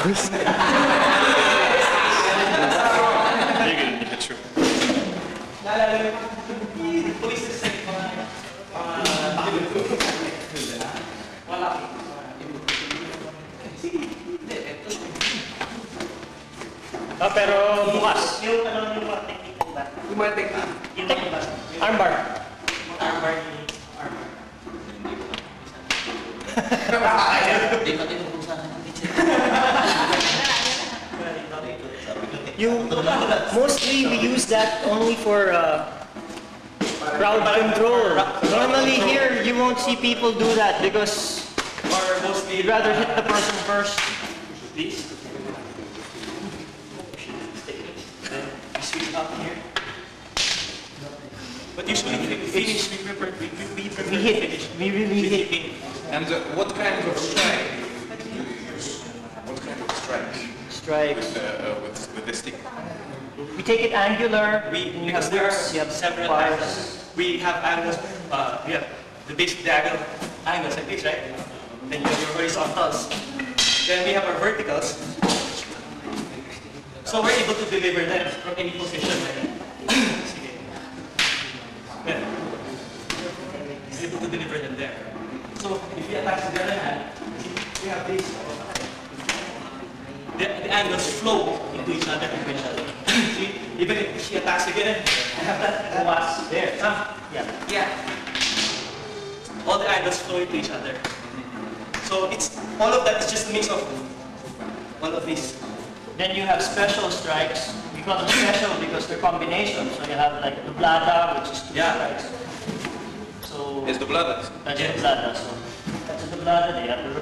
goes. Pero bukas. Yung ano yung mga technique ba? Yung mga technique. Yung technique ba? Armbar. Armbar ni armbar. Hindi pa tinubusan ng teacher. Mostly we use that only for crowd control. Normally here you won't see people do that because you'd rather hit the person first. This. Switch up here. But usually we finish, we prefer finish. We really hit. And what kind of strike do you use? What kind of strike? Strikes. With the stick? We take it angular. Because there are several angles. We have angles, we have the basic diagonal angles like this, right? Then you have your horizontals. Then we have our verticals. So we're able to deliver them from any position. Yeah. We're able to deliver them there. So if you attach the other hand, we have this. The angles flow into each other. See, even if she attacks again, I have that was there. Yeah. All the angles flow into each other. So it's all of that is just a mix of all of these. Then you have special strikes. We call them special because they're combinations. So you have like dublada, which is two strikes. So It's the blood. that's dublada. So that's a dublada. They have the